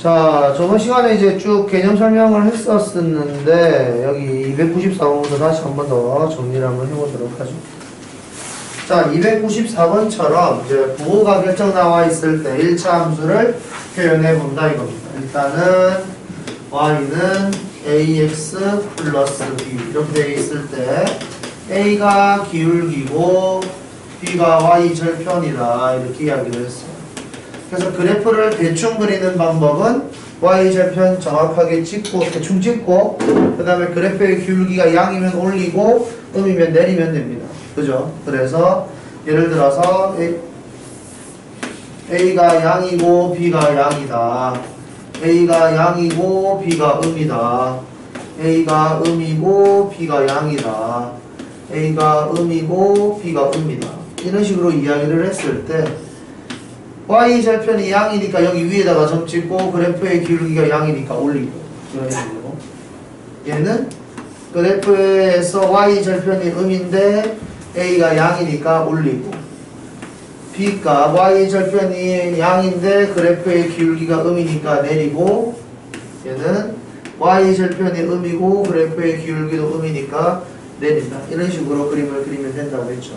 자, 저번 시간에 이제 쭉 개념 설명을 했었는데, 여기 294번부터 다시 한 번 더 정리를 한번 해보도록 하죠. 자, 294번처럼 이제 부호가 결정 나와 있을 때 1차 함수를 표현해 본다 이겁니다. 일단은 y는 ax 플러스 b 이렇게 되어 있을 때 a가 기울기고 b가 y 절편이다 이렇게 이야기를 했어요. 그래서 그래프를 대충 그리는 방법은 y절편 정확하게 찍고 대충 찍고 그 다음에 그래프의 기울기가 양이면 올리고 음이면 내리면 됩니다. 그죠? 그래서 예를 들어서 A가 양이고 B가 양이다. A가 양이고 B가 음이다. A가 음이고 B가 양이다. A가 음이고 B가 음이다. 이런 식으로 이야기를 했을 때 y절편이 양이니까 여기 위에다가 점 찍고 그래프의 기울기가 양이니까 올리고 이런 식으로 얘는 그래프에서 y절편이 음인데 a가 양이니까 올리고 b가 y절편이 양인데 그래프의 기울기가 음이니까 내리고 얘는 y절편이 음이고 그래프의 기울기도 음이니까 내린다. 이런 식으로 그림을 그리면 된다고 했죠.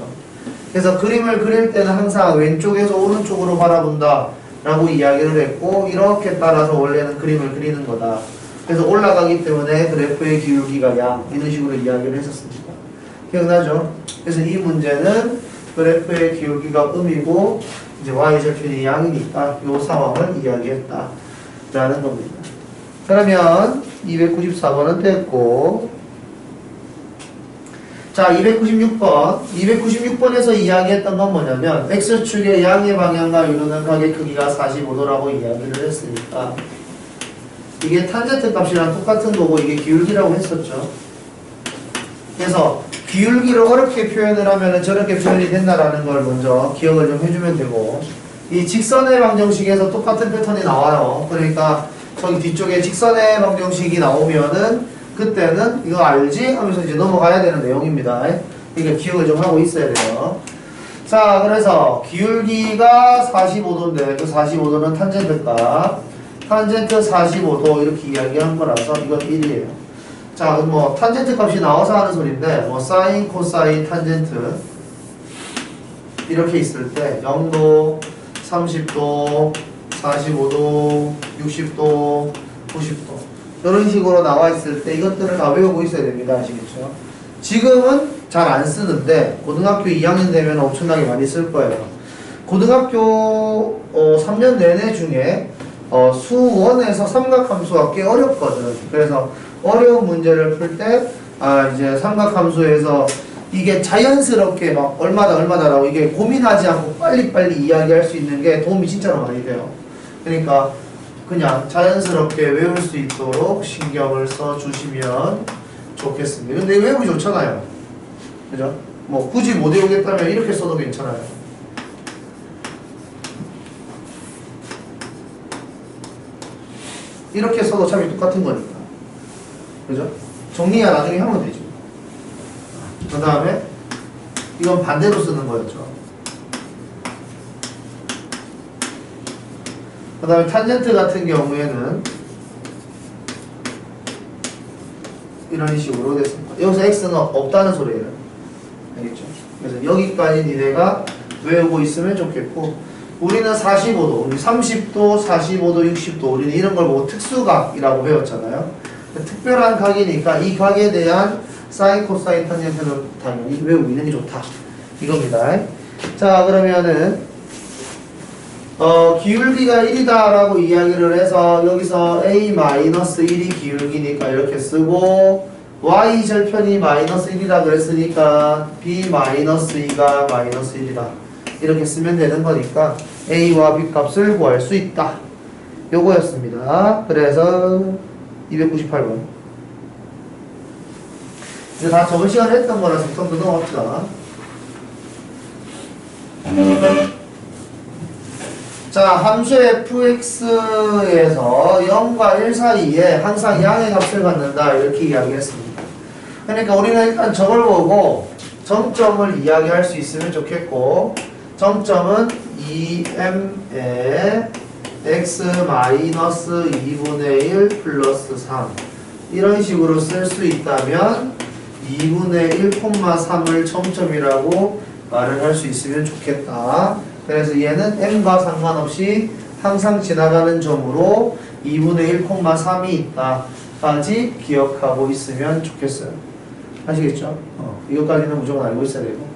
그래서 그림을 그릴 때는 항상 왼쪽에서 오른쪽으로 바라본다 라고 이야기를 했고 이렇게 따라서 원래는 그림을 그리는 거다. 그래서 올라가기 때문에 그래프의 기울기가 양 이런 식으로 이야기를 했었습니다. 기억나죠? 그래서 이 문제는 그래프의 기울기가 음이고 이제 y절편이 양이니까 이 상황을 이야기했다 라는 겁니다. 그러면 294번은 됐고 자, 296번. 296번에서 이야기했던 건 뭐냐면 X축의 양의 방향과 이루는 각의 크기가 45도라고 이야기를 했으니까 이게 탄젠트 값이랑 똑같은 거고 이게 기울기라고 했었죠. 그래서 기울기를 어렵게 표현을 하면 저렇게 표현이 된다라는 걸 먼저 기억을 좀 해주면 되고 이 직선의 방정식에서 똑같은 패턴이 나와요. 그러니까 저기 뒤쪽에 직선의 방정식이 나오면은 그때는 이거 알지? 하면서 이제 넘어가야 되는 내용입니다. 그러니까 기억을 좀 하고 있어야 돼요. 자, 그래서 기울기가 45도인데 그 45도는 탄젠트 값. 탄젠트 45도 이렇게 이야기한 거라서 이건 1이에요. 자, 그럼 뭐 탄젠트 값이 나와서 하는 소리인데 뭐 사인, 코사인, 탄젠트 이렇게 있을 때 0도, 30도, 45도, 60도, 90도 이런 식으로 나와 있을 때 이것들을 다 외우고 있어야 됩니다. 아시겠죠? 지금은 잘 안 쓰는데 고등학교 2학년 되면 엄청나게 많이 쓸 거예요. 고등학교 3년 내내 중에 수1에서 삼각함수가 꽤 어렵거든. 그래서 어려운 문제를 풀 때 이제 삼각함수에서 이게 자연스럽게 막 얼마다라고 이게 고민하지 않고 빨리빨리 이야기할 수 있는 게 도움이 진짜로 많이 돼요. 그러니까 그냥 자연스럽게 외울 수 있도록 신경을 써주시면 좋겠습니다. 근데 외우기 좋잖아요. 그죠? 뭐 굳이 못 외우겠다면 이렇게 써도 괜찮아요. 이렇게 써도 참이 똑같은 거니까. 그죠? 정리야 나중에 하면 되죠. 그 다음에 이건 반대로 쓰는 거였죠. 그 다음에 탄젠트 같은 경우에는 이런 식으로 됐습니다. 여기서 x는 없다는 소리예요. 알겠죠? 그래서 여기까지 니네가 외우고 있으면 좋겠고 우리는 45도, 우리 30도, 45도, 60도 우리는 이런 걸 보고 특수각이라고 배웠잖아요. 특별한 각이니까 이 각에 대한 사인, 코사인, 탄젠트는 당연히 외우고 있는 게 좋다. 이겁니다. 자, 그러면은 기울기가 1이다 라고 이야기를 해서 여기서 A-1이 기울기니까 이렇게 쓰고 Y절편이 -1이다 그랬으니까 B-2가 -1이다 이렇게 쓰면 되는 거니까 A와 B 값을 구할 수 있다 요거였습니다. 그래서 298번 이제 다 저번 시간에 했던 거라서 좀 더 넘어갑시다. 자, 함수 fx에서 0과 1 사이에 항상 양의 값을 갖는다 이렇게 이야기했습니다. 그러니까 우리는 일단 저걸 보고 정점을 이야기할 수 있으면 좋겠고 정점은 2m에 x 마이너스 2분의 1 플러스 3 이런 식으로 쓸 수 있다면 2분의 1,3을 첨점이라고 말을 할 수 있으면 좋겠다. 그래서 얘는 m과 상관없이 항상 지나가는 점으로 2분의 1,3이 있다까지 기억하고 있으면 좋겠어요. 아시겠죠? 이것까지는 무조건 알고 있어야 되고.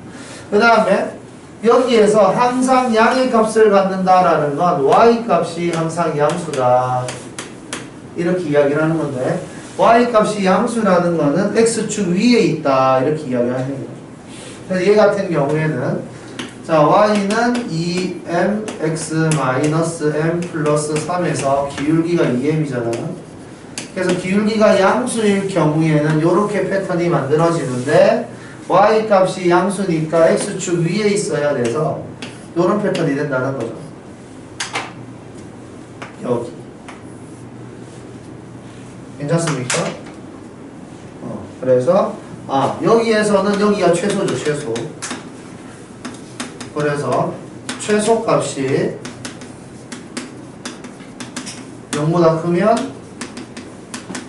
그 다음에 여기에서 항상 양의 값을 갖는다라는 건 y 값이 항상 양수다. 이렇게 이야기를 하는 건데 y 값이 양수라는 거는 x축 위에 있다. 이렇게 이야기하는 거예요. 그래서 얘 같은 경우에는 자 y는 2mx-m 플러스 3에서 기울기가 2m이잖아요. 그래서 기울기가 양수일 경우에는 이렇게 패턴이 만들어지는데 y 값이 양수니까 x축 위에 있어야 돼서 이런 패턴이 된다는 거죠. 여기 괜찮습니까? 그래서 여기에서는 여기가 최소죠. 최소. 그래서 최소값이 0보다 크면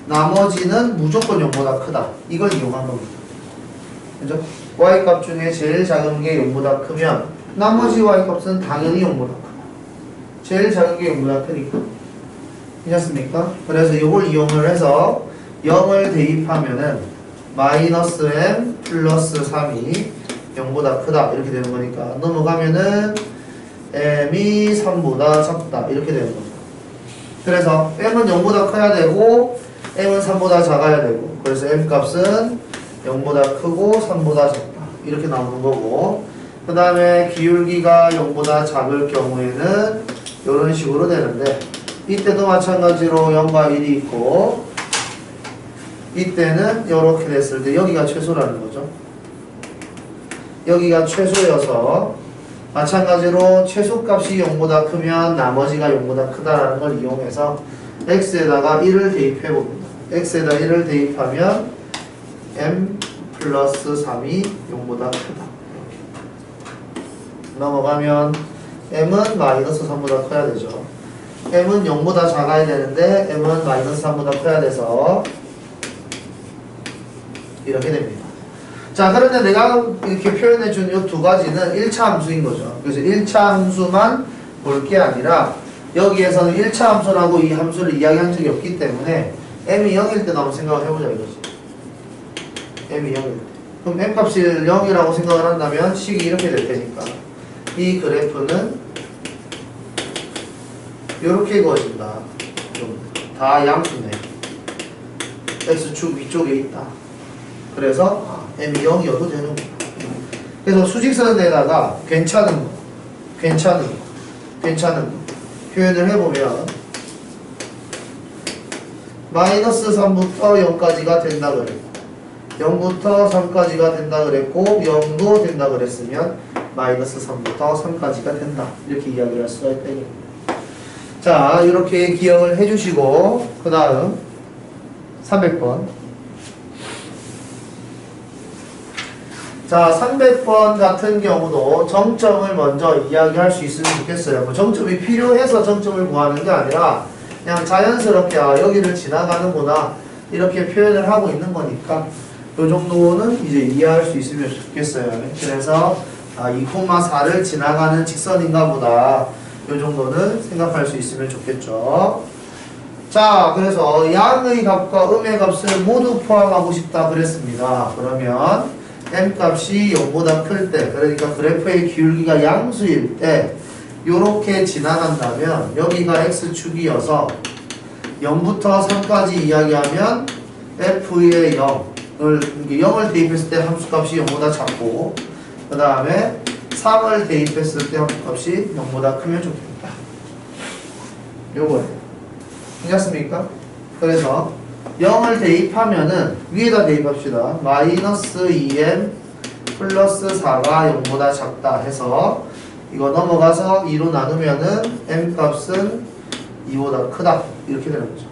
나머지는 무조건 0보다 크다. 이걸 이용한 겁니다. 그죠? y값 중에 제일 작은 게 0보다 크면 나머지 y값은 당연히 0보다 크다. 제일 작은 게 0보다 크니까. 괜찮습니까? 그래서 이걸 이용을 해서 0을 대입하면은 마이너스 m 플러스 3이 0보다 크다 이렇게 되는 거니까 넘어가면은 m이 3보다 작다 이렇게 되는 거죠. 그래서 m은 0보다 커야 되고 m은 3보다 작아야 되고 그래서 m 값은 0보다 크고 3보다 작다 이렇게 나오는 거고 그 다음에 기울기가 0보다 작을 경우에는 이런 식으로 되는데 이때도 마찬가지로 0과 1이 있고 이때는 이렇게 됐을 때 여기가 최소라는 거죠. 여기가 최소여서 마찬가지로 최소값이 0보다 크면 나머지가 0보다 크다라는 걸 이용해서 x에다가 1을 대입해 봅니다. x에다 1을 대입하면 m 플러스 3이 0보다 크다. 넘어가면 m은 마이너스 3보다 커야 되죠. m은 0보다 작아야 되는데 m은 마이너스 3보다 커야 돼서 이렇게 됩니다. 자, 그런데 내가 이렇게 표현해 준 이 두 가지는 1차 함수인 거죠. 그래서 1차 함수만 볼 게 아니라 여기에서는 1차 함수라고 이 함수를 이야기한 적이 없기 때문에 m이 0일 때 한번 생각을 해보자 이거지. m이 0일 때. 그럼 m 값이 0이라고 생각을 한다면 식이 이렇게 될 테니까 이 그래프는 이렇게 그어진다. 다 양수네. x축 위쪽에 있다. 그래서 m이 0이어도 되는 거야. 그래서 수직선에다가 괜찮은 거 표현을 해보면 마이너스 3부터 0까지가 된다 그랬고 0부터 3까지가 된다 그랬고 0도 된다 그랬으면 마이너스 3부터 3까지가 된다. 이렇게 이야기를 할 수가 있다. 자, 이렇게 기억을 해주시고 그 다음 300번 자, 300번 같은 경우도 정점을 먼저 이야기할 수 있으면 좋겠어요. 뭐 정점이 필요해서 정점을 구하는 게 아니라 그냥 자연스럽게 여기를 지나가는구나 이렇게 표현을 하고 있는 거니까 이 정도는 이제 이해할 수 있으면 좋겠어요. 그래서 2,4를 지나가는 직선인가 보다 이 정도는 생각할 수 있으면 좋겠죠. 자, 그래서 양의 값과 음의 값을 모두 포함하고 싶다 그랬습니다. 그러면 m값이 0보다 클 때, 그러니까 그래프의 기울기가 양수일 때 요렇게 지나간다면 여기가 x축이어서 0부터 3까지 이야기하면 f의 0을 대입했을 때 함수값이 0보다 작고 그 다음에 3을 대입했을 때 함수값이 0보다 크면 좋겠다. 요거예요. 괜찮습니까? 그래서 0을 대입하면은 위에다 대입합시다. 마이너스 2m 플러스 4가 0보다 작다 해서 이거 넘어가서 2로 나누면은 m값은 2보다 크다 이렇게 되는 거죠.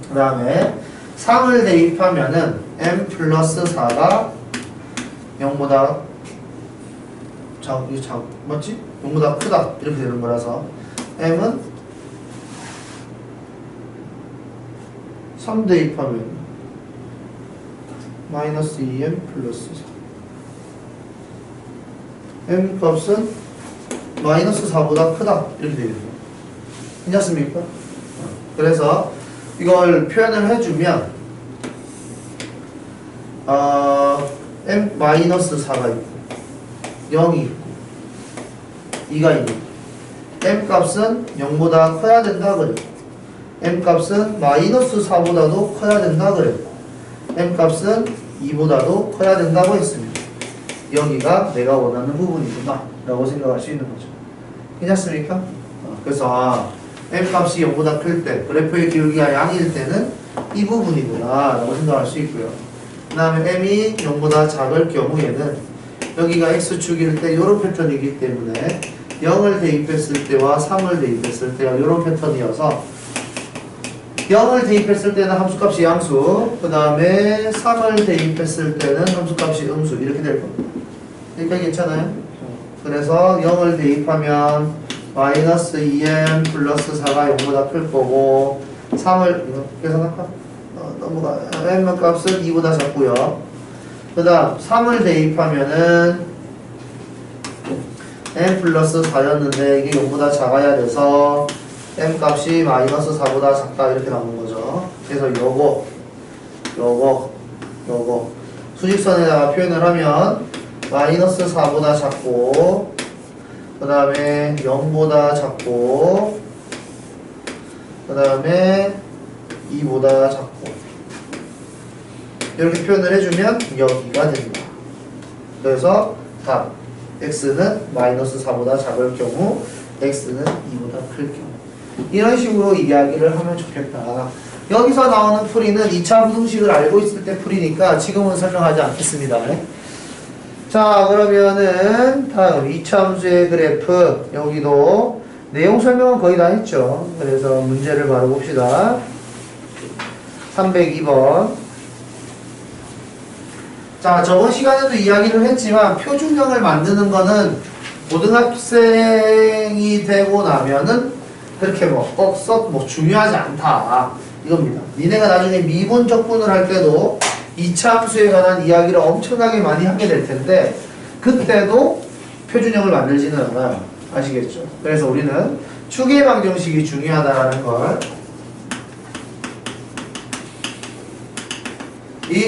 그 다음에 3을 대입하면은 m 플러스 4가 0보다 맞지? 0보다 크다 이렇게 되는 거라서 m은 3 대입하면 마이너스 2m 플러스 4. m 값은 마이너스 4보다 크다. 이렇게 되겠네요. 괜찮습니까? 그래서 이걸 표현을 해주면 m 마이너스 4가 있고 0이 있고 2가 있고 m 값은 0보다 커야 된다 그랬고 m 값은 마이너스 4보다도 커야 된다 그랬고 m 값은 2보다도 커야 된다고 했습니다. 여기가 내가 원하는 부분이구나 라고 생각할 수 있는 거죠. 괜찮습니까? 그래서 m 값이 0보다 클 때 그래프의 기울기가 양일 때는 이 부분이구나 라고 생각할 수 있고요. 그 다음에 m이 0보다 작을 경우에는 여기가 x축일 때 이런 패턴이기 때문에 0을 대입했을 때와 3을 대입했을 때가 이런 패턴이어서 0을 대입했을 때는 함수값이 양수, 그 다음에 3을 대입했을 때는 함수값이 음수 이렇게 될 겁니다. 그러니까 괜찮아요? 그래서 0을 대입하면 마이너스 2m 플러스 4가 0보다 클 거고 3을 이거 계산할까? 넘어가. m 값은 2보다 작고요. 그 다음 3을 대입하면은 m 플러스 4였는데 이게 0보다 작아야 돼서 m 값이 마이너스 4보다 작다 이렇게 나오는 거죠. 그래서 요거 수직선에다가 표현을 하면 마이너스 4보다 작고 그 다음에 0보다 작고 그 다음에 2보다 작고 이렇게 표현을 해주면 여기가 된다. 그래서 답 x는 마이너스 4보다 작을 경우 x는 2보다 클 경우 이런 식으로 이야기를 하면 좋겠다. 여기서 나오는 풀이는 2차 함수식을 알고 있을 때 풀이니까 지금은 설명하지 않겠습니다. 자, 그러면은 다음 2차 함수의 그래프 여기도 내용 설명은 거의 다 했죠. 그래서 문제를 바로 봅시다. 302번. 자, 저번 시간에도 이야기를 했지만 표준형을 만드는 거는 고등학생이 되고 나면은 그렇게 꼭 썩 중요하지 않다 이겁니다. 니네가 나중에 미분 적분을 할 때도 2차 함수에 관한 이야기를 엄청나게 많이 하게 될 텐데 그때도 표준형을 만들지는 않아요. 아시겠죠? 그래서 우리는 추계 방정식이 중요하다라는 걸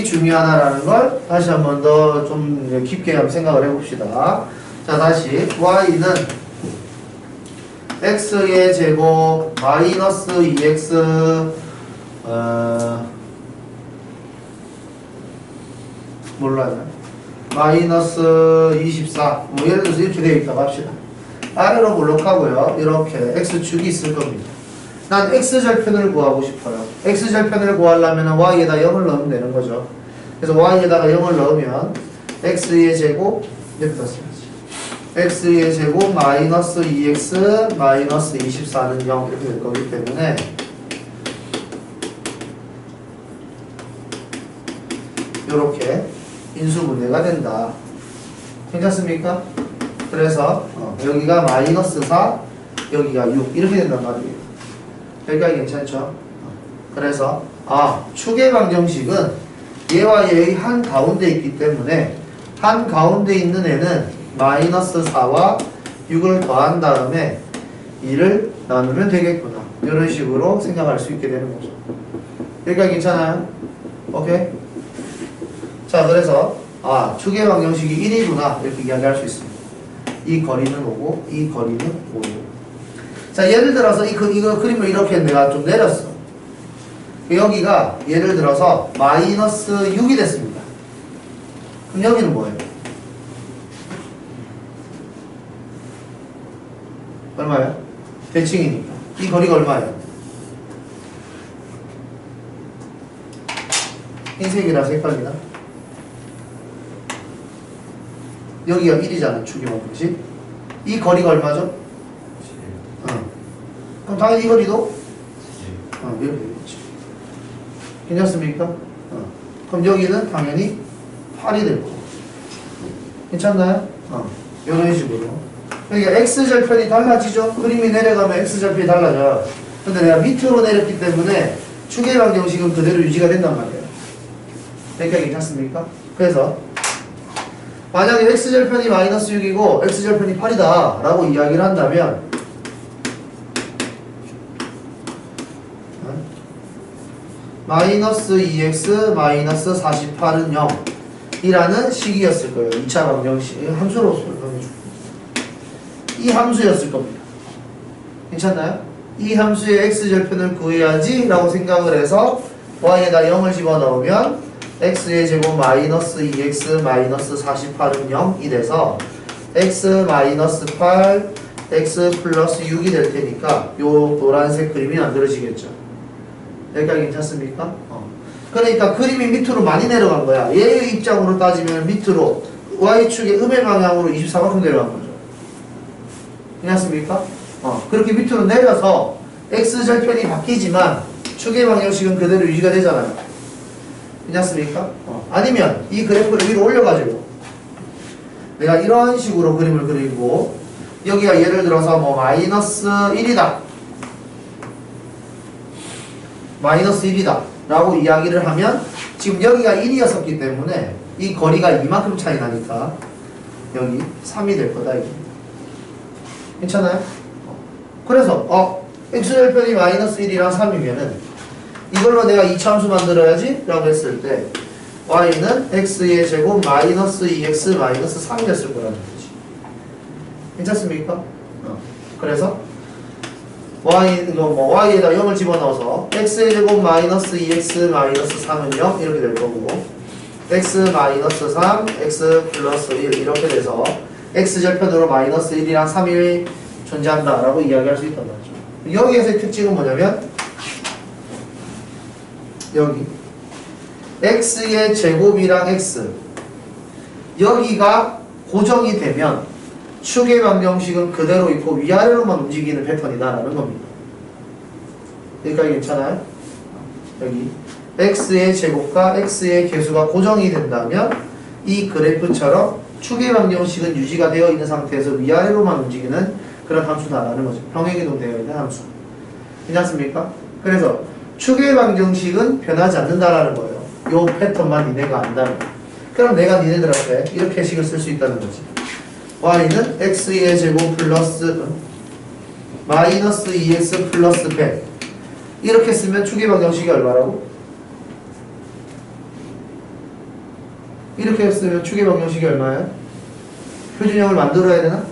중요하다라는 걸 다시 한 번 더 좀 깊게 한번 생각을 해봅시다. 자, 다시 y는 x의 제곱 마이너스 2x 몰라요. 마이너스 24 예를 들어서 이렇게 되어 있다고 합시다. 아래로 볼록하고요. 이렇게 x축이 있을 겁니다. 난 x절편을 구하고 싶어요. x절편을 구하려면 y에다 0을 넣으면 되는 거죠. 그래서 y에다가 0을 넣으면 x의 제곱 이렇게 썼어야지. x의 제곱 마이너스 2x 마이너스 24는 0 이렇게 될 거기 때문에 이렇게 인수분해가 된다. 괜찮습니까? 그래서 여기가 마이너스 4 여기가 6 이렇게 된단 말이에요. 여기가 괜찮죠? 그래서 추계 방정식은 얘와 얘의 한 가운데 있기 때문에 한 가운데 있는 애는 마이너스 4와 6을 더한 다음에 2를 나누면 되겠구나. 이런 식으로 생각할 수 있게 되는 거죠. 여기까지 괜찮아요? 오케이? 자, 그래서 추계 방정식이 1이구나 이렇게 이야기할 수 있습니다. 이 거리는 5고 이 거리는 5고. 자, 예를 들어서 이거 그림을 이렇게 내가 좀 내렸어. 여기가 예를 들어서 마이너스 6이 됐습니다. 그럼 여기는 뭐예요? 얼마예요? 대칭이니까. 이 거리가 얼마예요? 흰색이라서 헷갈리나? 여기가 1이잖아, 축이만 그렇지? 이 거리가 얼마죠? 그럼 당연히 이 거리도? 이렇게 되겠지. 괜찮습니까? 그럼 여기는 당연히 8이 될 거고. 괜찮나요? 이런 식으로 그러니까 x절편이 달라지죠? 그림이 내려가면 x절편이 달라져. 근데 내가 밑으로 내렸기 때문에 축의 방정식은 그대로 유지가 된단 말이에요. 그러니까 괜찮습니까? 그래서 만약에 x절편이 마이너스 6이고 x절편이 8이다 라고 이야기를 한다면 마이너스 2x 마이너스 48은 0 이라는 식이었을 거예요. 2차 방정식 함수로 설명해줄게요. 이 함수였을 겁니다. 괜찮나요? 이 함수의 x절편을 구해야지 라고 생각을 해서 y에다 0을 집어넣으면 x의 제곱 마이너스 2x 마이너스 48은 0이 돼서 x 마이너스 8 x 플러스 6이 될 테니까 요 노란색 그림이 만들어지겠죠. 여기까지 괜찮습니까? 그러니까 그림이 밑으로 많이 내려간 거야. 얘의 입장으로 따지면 밑으로 y축의 음의 방향으로 24만큼 내려간 거죠. 괜찮습니까? 그렇게 밑으로 내려서 x절편이 바뀌지만 축의 방정식은 그대로 유지가 되잖아요. 괜찮습니까? 아니면 이 그래프를 위로 올려가지고 내가 이런 식으로 그림을 그리고 여기가 예를 들어서 뭐 마이너스 1이다 마이너스 1이다 라고 이야기를 하면 지금 여기가 1이었었기 때문에 이 거리가 이만큼 차이 나니까 여기 3이 될 거다 이게. 괜찮아요? 그래서 x절편이 마이너스 1이랑 3이면은 이걸로 내가 2차함수 만들어야지 라고 했을 때 y는 x의 제곱 마이너스 2x 마이너스 3이 됐을 거라는 거지. 괜찮습니까? 그래서 y에다 0을 집어넣어서 x의 제곱 마이너스 2x 마이너스 3은 0 이렇게 될 거고 x 마이너스 3 x 플러스 1 이렇게 돼서 x절편으로 마이너스 1이랑 3이 존재한다 라고 이야기할 수 있단 말이죠. 여기에서의 특징은 뭐냐면 여기 x의 제곱이랑 x 여기가 고정이 되면 축의 방정식은 그대로 있고 위아래로만 움직이는 패턴이다라는 겁니다. 여기까지 괜찮아요? 여기 x의 제곱과 x의 개수가 고정이 된다면 이 그래프처럼 축의 방정식은 유지가 되어 있는 상태에서 위아래로만 움직이는 그런 함수다라는 거죠. 평행이동 되어 있는 함수. 괜찮습니까? 그래서 축의 방정식은 변하지 않는다라는 거예요. 요 패턴만 니네가 안다면. 그럼 내가 니네들한테 이렇게 식을 쓸 수 있다는 거지. y는 x의 제곱 플러스 마이너스 2x 플러스 100 이렇게 쓰면 축의 방정식이 얼마라고? 이렇게 쓰면 축의 방정식이 얼마예요? 표준형을 만들어야 되나?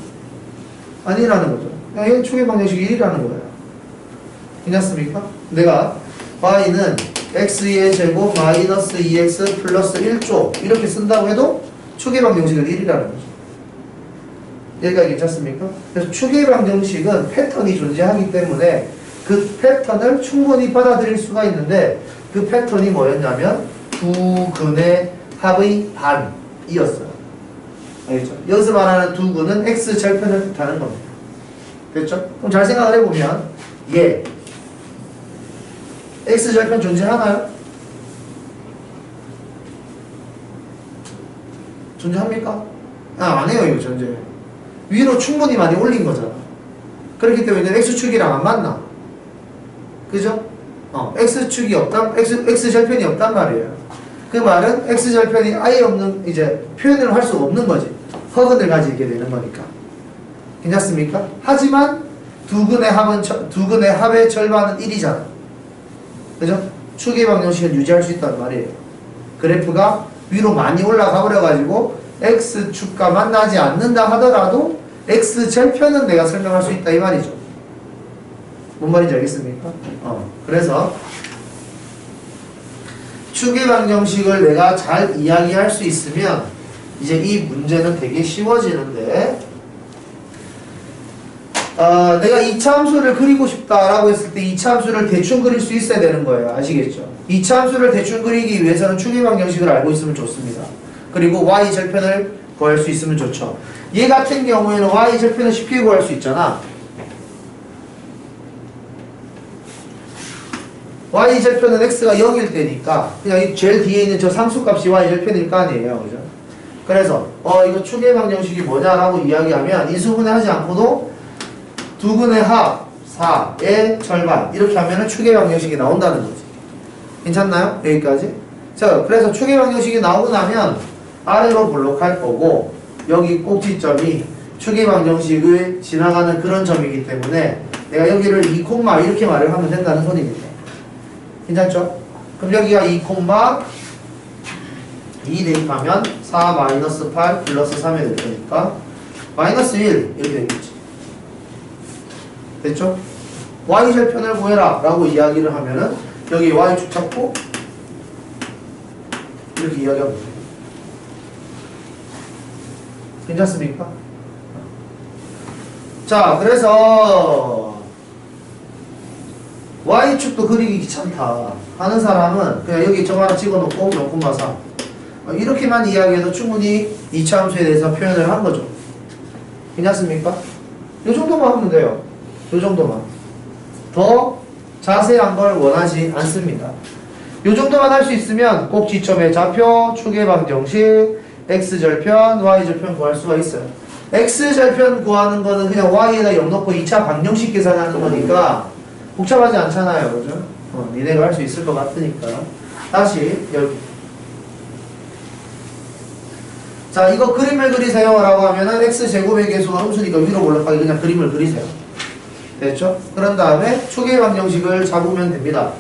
아니라는 거죠. 그냥 축의 방정식이 1이라는 거예요. 괜찮습니까? 내가 y는 x의 제곱 마이너스 2x 플러스 1조 이렇게 쓴다고 해도 축의 방정식은 1이라는 거죠. 여기까지 괜찮습니까? 그래서 축의 방정식은 패턴이 존재하기 때문에 그 패턴을 충분히 받아들일 수가 있는데 그 패턴이 뭐였냐면 두 근의 합의 반이었어요. 알겠죠? 여기서 말하는 두 근은 x절편을 뜻하는 겁니다. 됐죠? 그럼 잘 생각을 해보면 x절편 존재하나요? 존재합니까? 안 해요. 이거 존재. 위로 충분히 많이 올린 거잖아. 그렇기 때문에 x축이랑 안 맞나? 그죠? x축이 없단, x절편이 없단 말이에요. 그 말은 x절편이 아예 없는, 이제 표현을 할 수 없는 거지. 허근을 가지게 되는 거니까. 괜찮습니까? 하지만 두 근의 합의 절반은 1이잖아. 그죠? 축의 방정식을 유지할 수 있단 말이에요. 그래프가 위로 많이 올라가 버려가지고 x축과 만나지 않는다 하더라도 x절편은 내가 설명할 수 있다 이 말이죠. 뭔 말인지 알겠습니까? 그래서 축의 방정식을 내가 잘 이야기할 수 있으면 이제 이 문제는 되게 쉬워지는데 내가 2차 함수를 그리고 싶다라고 했을 때 2차 함수를 대충 그릴 수 있어야 되는 거예요. 아시겠죠? 2차 함수를 대충 그리기 위해서는 축의 방정식을 알고 있으면 좋습니다. 그리고 y절편을 구할 수 있으면 좋죠. 얘 같은 경우에는 y절편을 쉽게 구할 수 있잖아. y절편은 x가 0일 때니까 그냥 제일 뒤에 있는 저 상수값이 y절편일 거 아니에요. 그죠? 그래서 이거 추계 방정식이 뭐냐라고 이야기하면 인수분해 하지 않고도 두근의 합 4의 절반 이렇게 하면은 추계 방정식이 나온다는 거지. 괜찮나요? 여기까지? 자, 그래서 추계 방정식이 나오고 나면 아래로 블록할 거고 여기 꼭지점이 추계 방정식을 지나가는 그런 점이기 때문에 내가 여기를 2, 이렇게 말을 하면 된다는 소리입니다. 괜찮죠? 그럼 여기가 2, 2 대입하면 4 마이너스 8 플러스 3이 될 거니까 마이너스 1 이렇게 되겠지. 됐죠? y절편을 구해라 라고 이야기를 하면은 여기 y축 잡고 이렇게 이야기하면 돼요. 괜찮습니까? 자, 그래서 y축도 그리기 귀찮다 하는 사람은 그냥 여기 점 하나 찍어놓고 0,3 이렇게만 이야기해도 충분히 이차 함수에 대해서 표현을 한 거죠. 괜찮습니까? 이 정도만 하면 돼요. 이 정도만. 더 자세한 걸 원하지 않습니다. 이 정도만 할 수 있으면 꼭지점의 좌표, 추계 방정식, x절편, y절편 구할 수가 있어요. x절편 구하는 거는 그냥 y에다 0 넣고 2차 방정식 계산하는 거니까 복잡하지 않잖아요. 그죠? 니네가 할 수 있을 것 같으니까. 다시 여기. 자, 이거 그림을 그리세요 라고 하면은 x제곱의 계수가 함수니까 위로 올라가게 그냥 그림을 그리세요. 됐죠? 그런 다음에 추계 방정식을 잡으면 됩니다.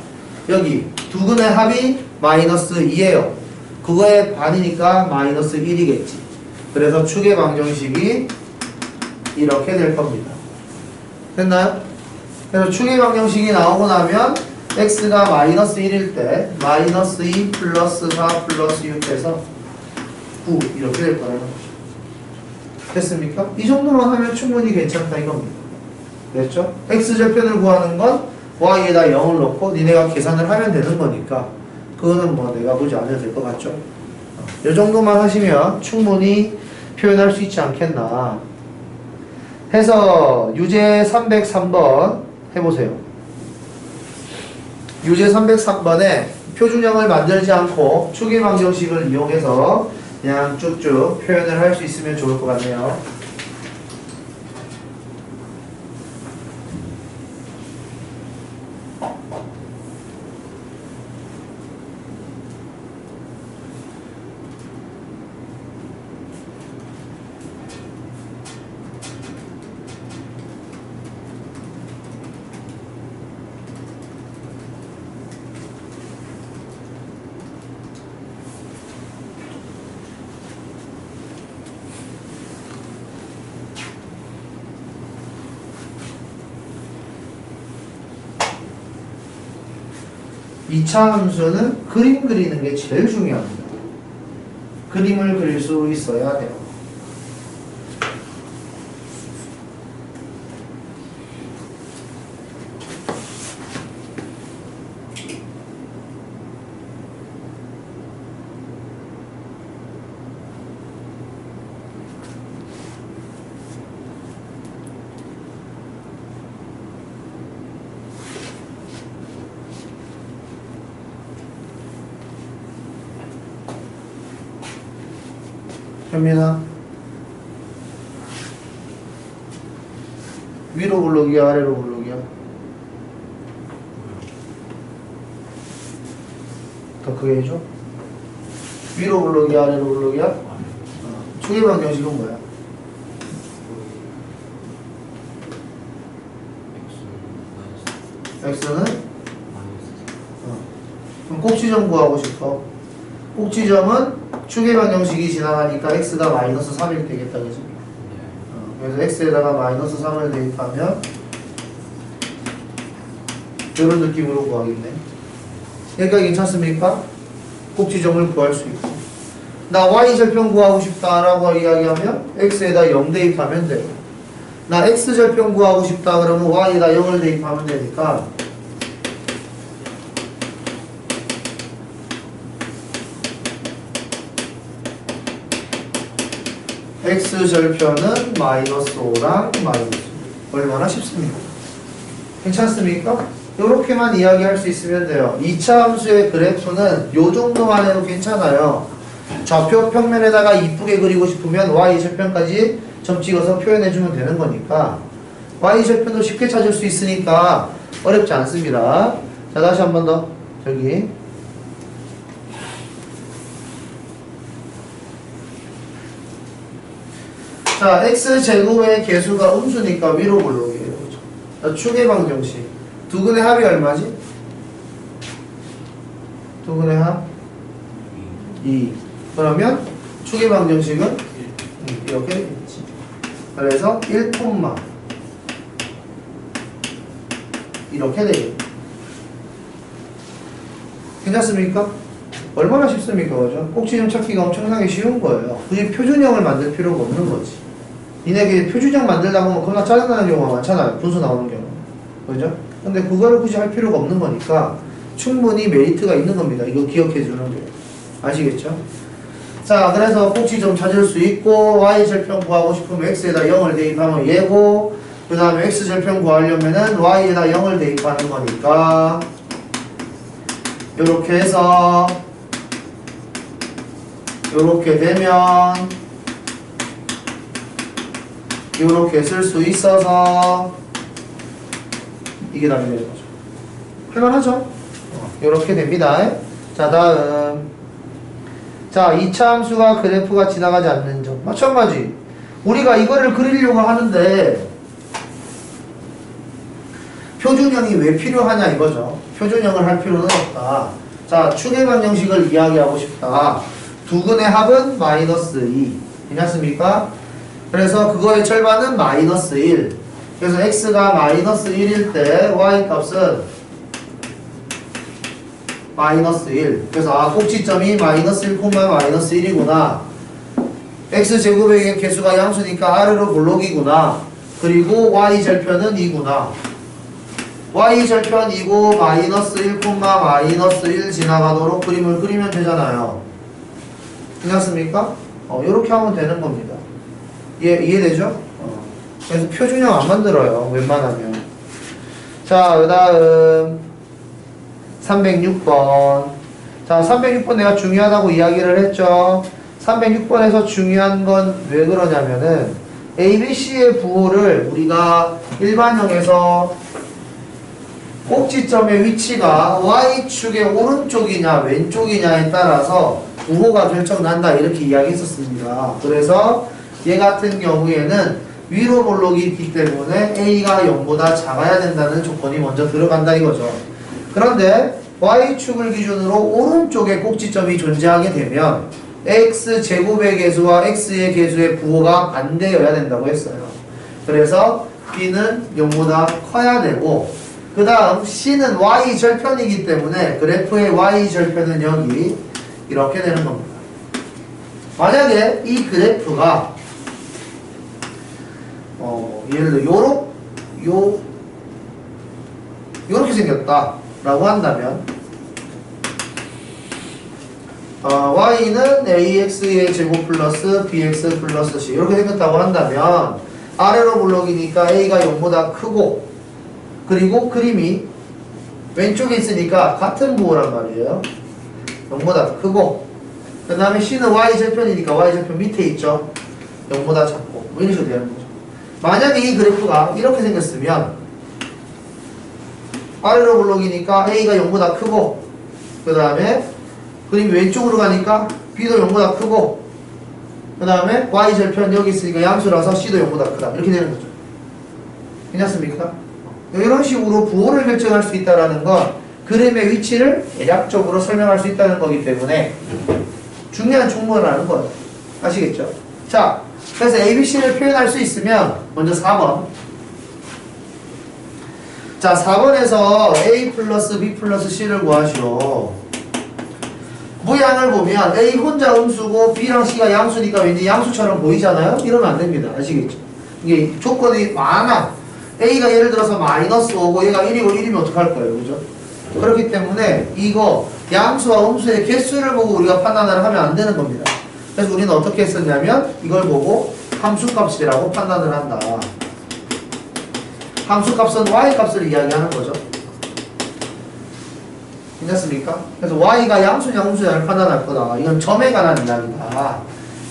여기 두근의 합이 마이너스 2예요. 그거의 반이니까 마이너스 1이겠지. 그래서 추계 방정식이 이렇게 될 겁니다. 됐나요? 그래서 추계 방정식이 나오고 나면 x가 마이너스 1일 때 마이너스 2 플러스 4 플러스 6해서 9 이렇게 될 거라는 거죠. 됐습니까? 이 정도만 하면 충분히 괜찮다 이겁니다. 됐죠? x절편을 구하는 건 y에다 0을 넣고 니네가 계산을 하면 되는 거니까 그거는 뭐 내가 보지 않아도 될 것 같죠? 이 정도만 하시면 충분히 표현할 수 있지 않겠나 해서 유제 303번 해보세요. 유제 303번에 표준형을 만들지 않고 추계 방정식을 이용해서 그냥 쭉쭉 표현을 할 수 있으면 좋을 것 같네요. 이차 함수는 그림 그리는 게 제일 중요합니다. 그림을 그릴 수 있어야 돼요. 현민아 위로 블록이야 아래로 블록이야? 더 크게 해줘. 위로 블록이야 아래로 블록이야? 추계 방정식은 뭐야? x는? 그럼 꼭지점 구하고 싶어. 꼭지점은 추계 방정식이 지나가니까 x가 마이너스 3일 되겠다, 그지? 그래서 x에다가 마이너스 3을 대입하면 이런 느낌으로 구하겠네. 여기까지 괜찮습니까? 꼭지점을 구할 수 있고. 나 y절편 구하고 싶다라고 이야기하면 x에다 0 대입하면 돼요. 나 x절편 구하고 싶다 그러면 y에다 0을 대입하면 되니까 x절편은 마이너스 5랑 마이너스 5. 얼마나 쉽습니까? 괜찮습니까? 이렇게만 이야기할 수 있으면 돼요. 2차 함수의 그래프는 요 정도만 해도 괜찮아요. 좌표 평면에다가 이쁘게 그리고 싶으면 y절편까지 점 찍어서 표현해주면 되는 거니까 y절편도 쉽게 찾을 수 있으니까 어렵지 않습니다. 자, 다시 한 번 더. 저기. 자, x제곱의 개수가 음수니까 위로 볼록이에요. 그죠? 자, 축의 방정식. 두근의 합이 얼마지? 두근의 합? 2. 그러면 축의 방정식은 이렇게 되겠지. 그래서 1, 이렇게 되겠다. 괜찮습니까? 얼마나 쉽습니까? 그죠? 꼭지점 찾기가 엄청나게 쉬운 거예요. 굳이 표준형을 만들 필요가 없는 거지. 니네게 표준형 만들다 보면 겁나 짜증나는 경우가 많잖아요. 분수 나오는 경우. 그죠? 근데 그거를 굳이 할 필요가 없는 거니까 충분히 메리트가 있는 겁니다. 이거 기억해 주는 게. 아시겠죠? 자, 그래서 꼭지점 찾을 수 있고, y절편 구하고 싶으면 x에다 0을 대입하면 얘고, 그 다음에 x절편 구하려면은 y에다 0을 대입하는 거니까, 요렇게 해서, 요렇게 되면, 요렇게 쓸 수 있어서, 이게 답이 되는 거죠. 할만하죠? 요렇게 됩니다. 자, 다음. 자, 2차 함수가 그래프가 지나가지 않는 점. 마찬가지. 우리가 이거를 그리려고 하는데 표준형이 왜 필요하냐 이거죠. 표준형을 할 필요는 없다. 자, 축의 방정식을 이야기하고 싶다. 두근의 합은 -2. 괜찮습니까? 그래서 그거의 절반은 -1. 그래서 x가 -1일 때 y 값은 -1. 그래서 꼭지점이 -1, -1이구나. x제곱의 개수가 양수니까 아래로 볼록이구나. 그리고 y절편은 2구나. y절편 2고 -1, -1 지나가도록 그림을 그리면 되잖아요. 괜찮습니까? 이렇게 하면 되는 겁니다. 이해되죠? 그래서 표준형 안 만들어요. 웬만하면. 자, 그 다음 306번. 자, 306번 내가 중요하다고 이야기를 했죠. 306번에서 중요한 건 왜 그러냐면은 ABC의 부호를 우리가 일반형에서 꼭지점의 위치가 Y축의 오른쪽이냐 왼쪽이냐에 따라서 부호가 결정난다 이렇게 이야기했었습니다. 그래서 얘 같은 경우에는 위로 볼록이 있기 때문에 A가 0보다 작아야 된다는 조건이 먼저 들어간다 이거죠. 그런데 Y축을 기준으로 오른쪽에 꼭지점이 존재하게 되면 X제곱의 개수와 X의 개수의 부호가 반대여야 된다고 했어요. 그래서 B는 0보다 커야 되고 그 다음 C는 Y절편이기 때문에 그래프의 Y절편은 여기 이렇게 되는 겁니다. 만약에 이 그래프가 예를 들어 요렇게 생겼다 라고 한다면 y는 ax의 제곱 플러스 bx 플러스 c 이렇게 생겼다고 한다면 아래로 블록이니까 a가 0보다 크고 그리고 그림이 왼쪽에 있으니까 같은 부호란 말이에요. 0보다 크고 그 다음에 c는 y절편이니까 y절편 밑에 있죠. 0보다 작고 뭐 이런 식으로 되는 거죠. 만약에 이 그래프가 이렇게 생겼으면 아래로 블록이니까 a가 0보다 크고 그 다음에 그림이 왼쪽으로 가니까 b도 0보다 크고 그 다음에 y절편 여기 있으니까 양수라서 c도 0보다 크다 이렇게 되는 거죠. 괜찮습니까? 이런 식으로 부호를 결정할 수 있다는 건 그림의 위치를 대략적으로 설명할 수 있다는 거기 때문에 중요한 총무라는 거예요. 아시겠죠? 자, 그래서 ABC를 표현할 수 있으면 먼저 4번. 자, 4번에서 A 플러스 B 플러스 C를 구하시오. 모양을 보면 A 혼자 음수고 B랑 C가 양수니까 왠지 양수처럼 보이잖아요? 이러면 안 됩니다. 아시겠죠? 이게 조건이 많아. A가 예를 들어서 -5고 얘가 1이고 1이면 어떡할 거예요? 그죠? 그렇기 때문에 이거 양수와 음수의 개수를 보고 우리가 판단을 하면 안 되는 겁니다. 그래서 우리는 어떻게 했었냐면 이걸 보고 함수값이라고 판단을 한다. 함수값은 y값을 이야기하는 거죠. 괜찮습니까? 그래서 y가 양수냐 음수냐를 판단할 거다. 이건 점에 관한 이야기다.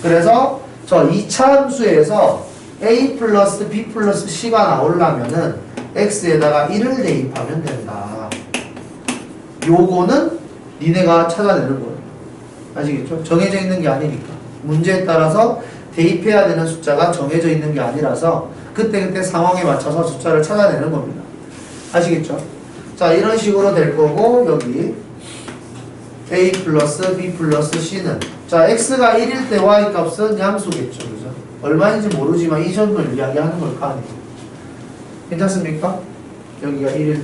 그래서 저 이차 함수에서 a 플러스 b 플러스 c가 나오려면은 x에다가 1을 대입하면 된다. 요거는 니네가 찾아내는 거예요. 아시겠죠? 정해져 있는 게 아니니까. 문제에 따라서 대입해야 되는 숫자가 정해져 있는 게 아니라서 그때그때 상황에 맞춰서 숫자를 찾아내는 겁니다. 아시겠죠? 자, 이런 식으로 될 거고, 여기 a 플러스 b 플러스 c는, 자, x가 1일 때 y 값은 양수겠죠. 그죠? 얼마인지 모르지만 이 점을 이야기하는 걸 거 아니에요. 괜찮습니까? 여기가 1일.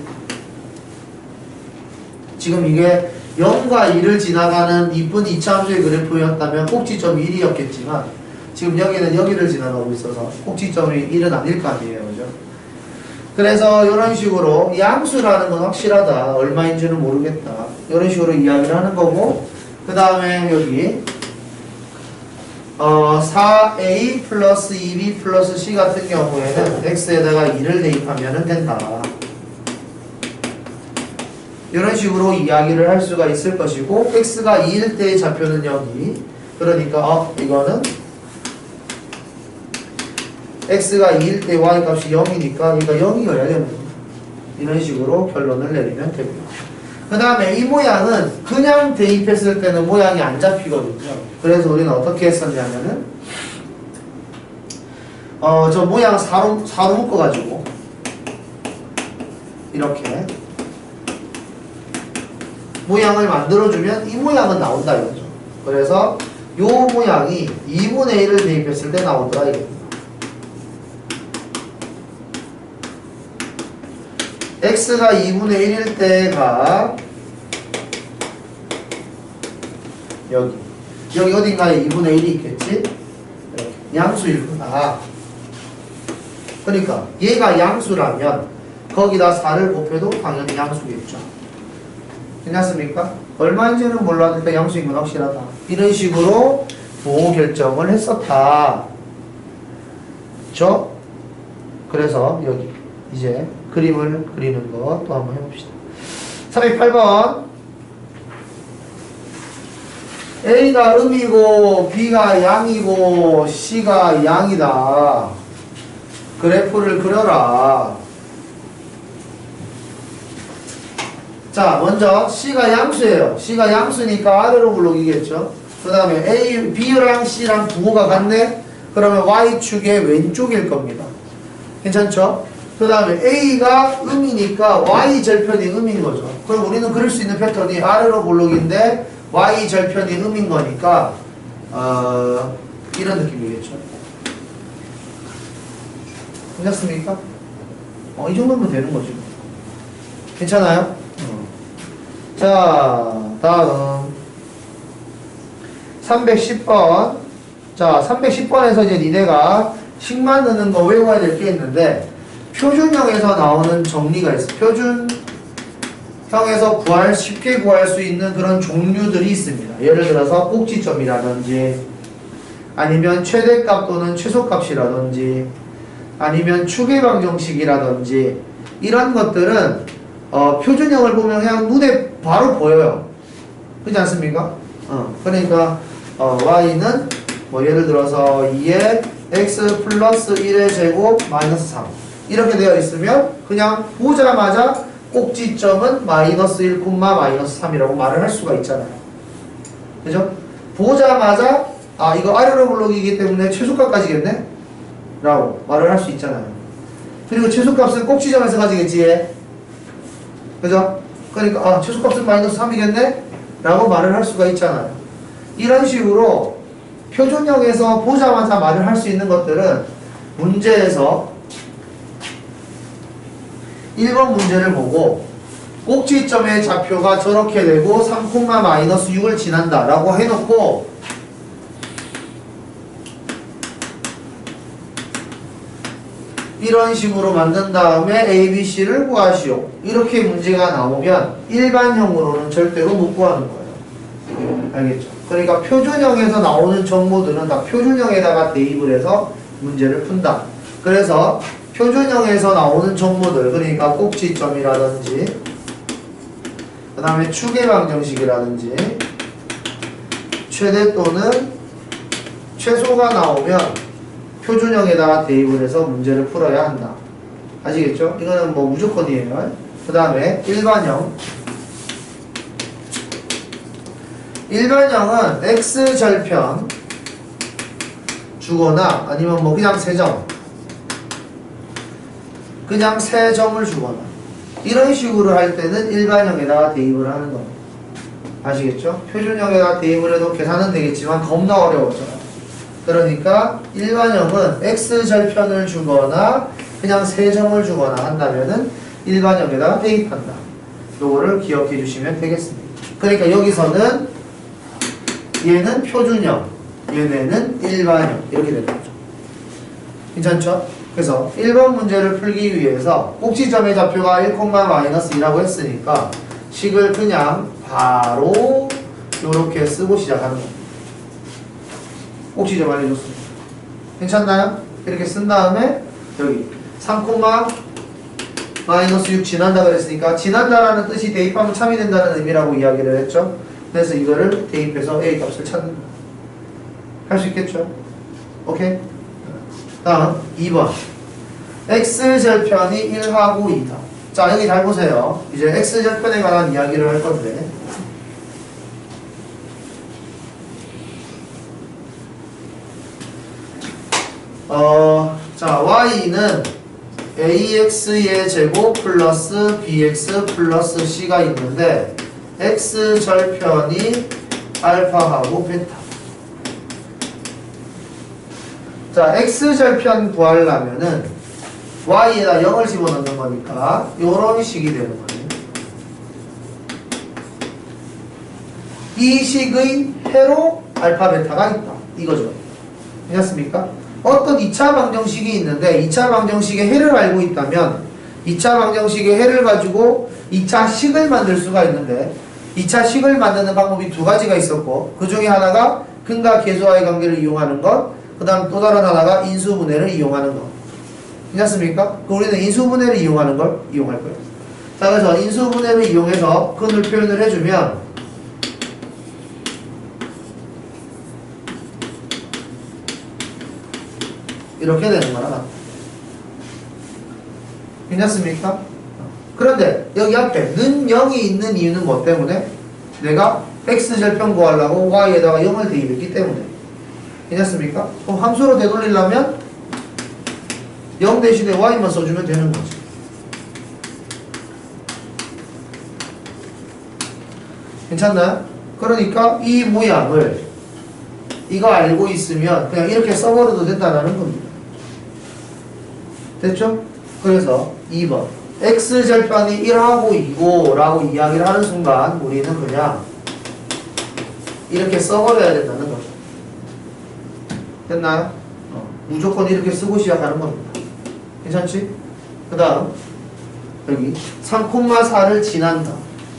지금 이게 0과 1을 지나가는 이쁜 이차함수의 그래프였다면 꼭지점이 1이었겠지만 지금 여기는 여기를 지나가고 있어서 꼭지점이 1은 아닐 거 아니에요. 그죠? 그래서 이런 식으로 양수라는 건 확실하다. 얼마인지는 모르겠다. 이런 식으로 이야기를 하는 거고, 그 다음에 여기 4a 플러스 2b 플러스 c 같은 경우에는 x에다가 2를 대입하면 된다. 이런 식으로 이야기를 할 수가 있을 것이고, x가 2일 때의 좌표는 여기. 그러니까 이거는 x가 2일 때 y 값이 0이니까 그러니까 0이어야 되는 거예요. 이런 식으로 결론을 내리면 되고요. 그 다음에 이 모양은 그냥 대입했을 때는 모양이 안 잡히거든요. 그래서 우리는 어떻게 했었냐면은 저 모양 사로 묶어가지고 이렇게 모양을 만들어주면 이 모양은 나온다 이거죠. 그래서 요 모양이 2분의 1을 대입했을 때 나오더라 이겁니다. x가 2분의 1일 때가 여기 어딘가에 2분의 1이 있겠지? 양수일 거다. 그러니까 얘가 양수라면 거기다 4를 곱해도 당연히 양수겠죠. 괜찮습니까? 얼마인지는 몰라도 일단 양수인 건 확실하다. 이런 식으로 보호 결정을 했었다. 그렇죠? 그래서 여기 이제 그림을 그리는 거 또 한번 해봅시다. 308번 A가 음이고 B가 양이고 C가 양이다. 그래프를 그려라. 자, 먼저 C가 양수예요. C가 양수니까 아래로 굴러기겠죠. 그 다음에 A, B랑 C랑 부호가 같네? 그러면 Y축의 왼쪽일 겁니다. 괜찮죠? 그 다음에 A가 음이니까 Y 절편이 음인 거죠. 그럼 우리는 그릴 수 있는 패턴이 아래로 볼록인데 Y 절편이 음인 거니까 이런 느낌이겠죠. 괜찮습니까? 이 정도면 되는 거죠. 괜찮아요? 자, 다음 310번. 자, 310번에서 이제 니네가 식만 넣는 거 외워야 될 게 있는데 표준형에서 나오는 정리가 있어. 표준형에서 쉽게 구할 수 있는 그런 종류들이 있습니다. 예를 들어서 꼭지점이라든지 아니면 최대값 또는 최소값이라든지 아니면 추계방정식이라든지 이런 것들은 표준형을 보면 그냥 눈에 바로 보여요. 그렇지 않습니까? 그러니까 y는 뭐 예를 들어서 2의 x 플러스 1의 제곱 마이너스 3 이렇게 되어 있으면 그냥 보자마자 꼭지점은 마이너스 1, 마이너스 3이라고 말을 할 수가 있잖아요. 그죠? 보자마자 이거 아래로 블록이기 때문에 최소값까지겠네? 라고 말을 할 수 있잖아요. 그리고 최소값은 꼭지점에서 가지겠지 얘. 그죠? 그러니까 최소값은 마이너스 3이겠네? 라고 말을 할 수가 있잖아요. 이런 식으로 표준형에서 보자마자 말을 할 수 있는 것들은 문제에서 1번 문제를 보고 꼭지점의 좌표가 저렇게 되고 3, 마이너스 6을 지난다 라고 해놓고 이런 식으로 만든 다음에 A, B, C를 구하시오. 이렇게 문제가 나오면 일반형으로는 절대로 못 구하는 거예요. 알겠죠? 그러니까 표준형에서 나오는 정보들은 다 표준형에다가 대입을 해서 문제를 푼다. 그래서 표준형에서 나오는 정보들, 그러니까 꼭지점이라든지 그 그 다음에 추계 방정식이라든지 최대 또는 최소가 나오면 표준형에다가 대입을 해서 문제를 풀어야 한다. 아시겠죠? 이거는 뭐 무조건이에요. 그 다음에 일반형. 일반형은 x절편 주거나 아니면 뭐 그냥 세점, 그냥 세 점을 주거나 이런 식으로 할 때는 일반형에다가 대입을 하는 겁니다. 아시겠죠? 표준형에다가 대입을 해도 계산은 되겠지만 겁나 어려워져요. 그러니까 일반형은 x절편을 주거나 그냥 세 점을 주거나 한다면은 일반형에다가 대입한다. 요거를 기억해 주시면 되겠습니다. 그러니까 여기서는 얘는 표준형, 얘네는 일반형 이렇게 되는 거죠. 괜찮죠? 그래서 1번 문제를 풀기 위해서 꼭지점의 좌표가 1,-2라고 했으니까 식을 그냥 바로 이렇게 쓰고 시작하는 겁니다. 꼭지점 알려줬습니다. 괜찮나요? 이렇게 쓴 다음에 여기 3,-6 지난다 그랬으니까 지난다라는 뜻이 대입하면 참이 된다는 의미라고 이야기를 했죠. 그래서 이거를 대입해서 A 값을 찾는 거예요. 할 수 있겠죠? 오케이? 다음 2번 X절편이 1하고 2다. 자 여기 잘 보세요. 이제 X절편에 관한 이야기를 할 건데 자 Y는 AX의 제곱 플러스 BX 플러스 C가 있는데 X절편이 알파하고 베타. 자, X절편 구하려면은 Y에다 0을 집어넣는 거니까 요런 식이 되는 거예요. 이 식의 해로 알파, 베타가 있다. 이거죠. 괜찮습니까? 어떤 2차 방정식이 있는데 2차 방정식의 해를 알고 있다면 2차 방정식의 해를 가지고 2차 식을 만들 수가 있는데 2차 식을 만드는 방법이 두 가지가 있었고 그 중에 하나가 근과 계수와의 관계를 이용하는 것, 그 다음 또 다른 하나가 인수분해를 이용하는 것. 괜찮습니까? 우리는 인수분해를 이용하는 걸 이용할 거예요. 자, 그래서 인수분해를 이용해서 근을 표현을 해주면 이렇게 되는 거라. 괜찮습니까? 그런데 여기 앞에 는 0이 있는 이유는 뭐 때문에? 내가 X절편 구하려고 Y에다가 0을 대입했기 때문에. 괜찮습니까? 그럼 함수로 되돌리려면 0 대신에 Y만 써주면 되는 거지. 괜찮나요? 그러니까 이 모양을 이거 알고 있으면 그냥 이렇게 써버려도 된다는 겁니다. 됐죠? 그래서 2번 X절편이 1하고 2고 라고 이야기를 하는 순간 우리는 그냥 이렇게 써버려야 된다는 거죠. 됐나요? 무조건 이렇게 쓰고 시작하는 겁니다. 괜찮지? 그 다음 여기 3,4를 지난다.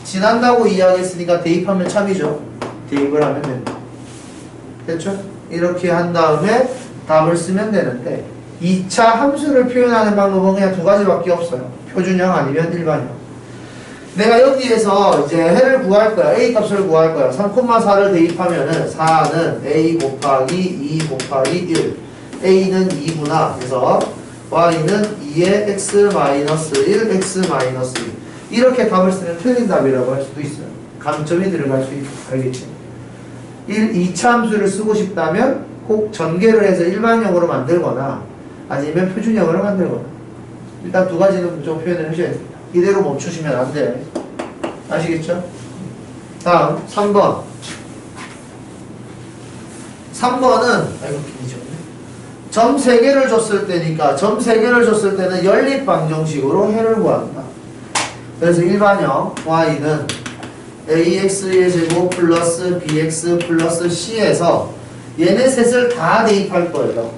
지난다고 이야기했으니까 대입하면 참이죠. 대입을 하면 됩니다. 됐죠? 이렇게 한 다음에 답을 쓰면 되는데 2차 함수를 표현하는 방법은 그냥 두 가지밖에 없어요. 표준형 아니면 일반형. 내가 여기에서 이제 해를 구할 거야. A 값을 구할 거야. 3,4를 대입하면은 4는 A 곱하기 2 곱하기 1. A는 2구나. 그래서 Y는 2의 X-1, X-1. 이렇게 답을 쓰면 틀린 답이라고 할 수도 있어요. 감점이 들어갈 수 있고, 알겠지? 2차 함수를 쓰고 싶다면 꼭 전개를 해서 일반형으로 만들거나 아니면 표준형으로 만들거나 일단 두 가지는 좀 표현을 하셔야 됩니다. 이대로 멈추시면 안 돼. 아시겠죠? 다음 3번 3번은 점 3개를 줬을 때니까 점 3개를 줬을 때는 연립 방정식으로 해를 구한다. 그래서 일반형 Y는 AX의 제곱 플러스 BX 플러스 C에서 얘네 셋을 다 대입할 거예요.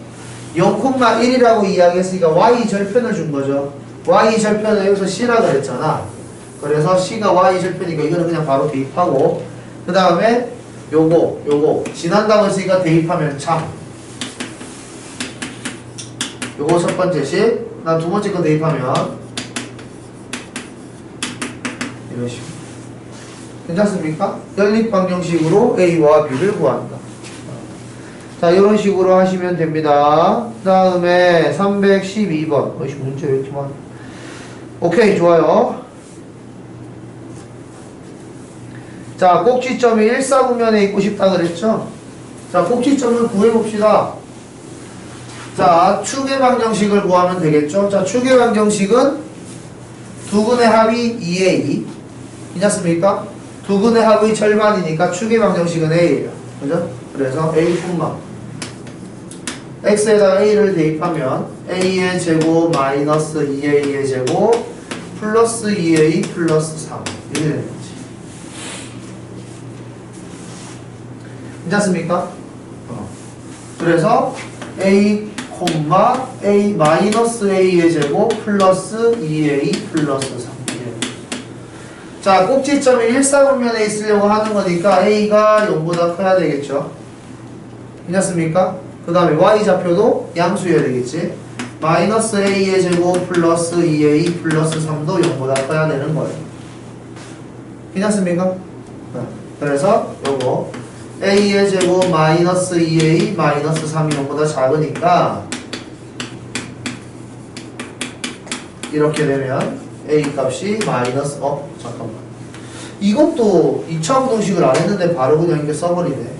0,1이라고 이야기했으니까 Y 절편을 준 거죠. Y 절편을 여기서 C라 그랬잖아. 그래서 C가 Y 절편이니까 이거는 그냥 바로 대입하고 그 다음에 요거 지난다고 했으니까 대입하면 참 요거 첫 번째 식 난 두 번째 거 대입하면 이런 식으로 괜찮습니까? 연립방정식으로 A와 B를 구한다. 자, 이런 식으로 하시면 됩니다. 그 다음에 312번. 어이씨, 문제 왜 이렇게 많아? 오케이, 좋아요. 자, 꼭지점이 1사분면에 있고 싶다 그랬죠? 자, 꼭지점을 구해봅시다. 자, 축의 방정식을 구하면 되겠죠? 자, 축의 방정식은 두근의 합이 2A. 괜찮습니까? 두근의 합의 절반이니까 축의 방정식은 A예요. 그죠? 그래서 A 분만. X에다 A를 대입하면 A의 제곱 마이너스 2A의 제곱 플러스 2A 플러스 3. 이렇게 되는 거지. 괜찮습니까? 그래서 A, A 마이너스 A의 제곱 플러스 2A 플러스 3. 자, 꼭지점이 1사분면에 있으려고 하는 거니까 A가 0보다 커야 되겠죠. 괜찮습니까? 그 다음에 Y좌표도 양수여야 되겠지. 마이너스 A의 제곱 플러스 2A 플러스 3도 0보다 커야 되는 거예요. 괜찮습니까? 그래서 요거 A의 제곱 마이너스 2A 마이너스 3이 0보다 작으니까 이렇게 되면 A 값이 마이너스 잠깐만, 이것도 2차 부등식을 안 했는데 바로 그냥 이렇게 써버리네.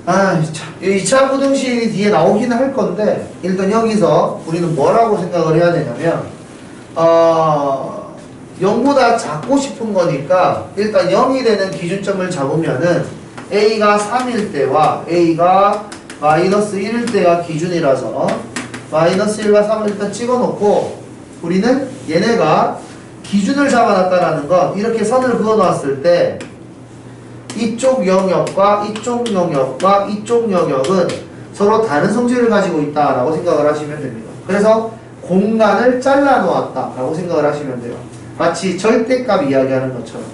아, 참. 2차 부등식이 뒤에 나오긴 할 건데 일단 여기서 우리는 뭐라고 생각을 해야 되냐면 0보다 작고 싶은 거니까 일단 0이 되는 기준점을 잡으면은 A가 3일 때와 A가 마이너스 1일 때가 기준이라서 마이너스 1과 3을 일단 찍어놓고 우리는 얘네가 기준을 잡아놨다라는 건 이렇게 선을 그어놨을 때 이쪽 영역과 이쪽 영역과 이쪽 영역은 서로 다른 성질을 가지고 있다라고 생각을 하시면 됩니다. 그래서 공간을 잘라 놓았다라고 생각을 하시면 돼요. 마치 절대값 이야기하는 것처럼.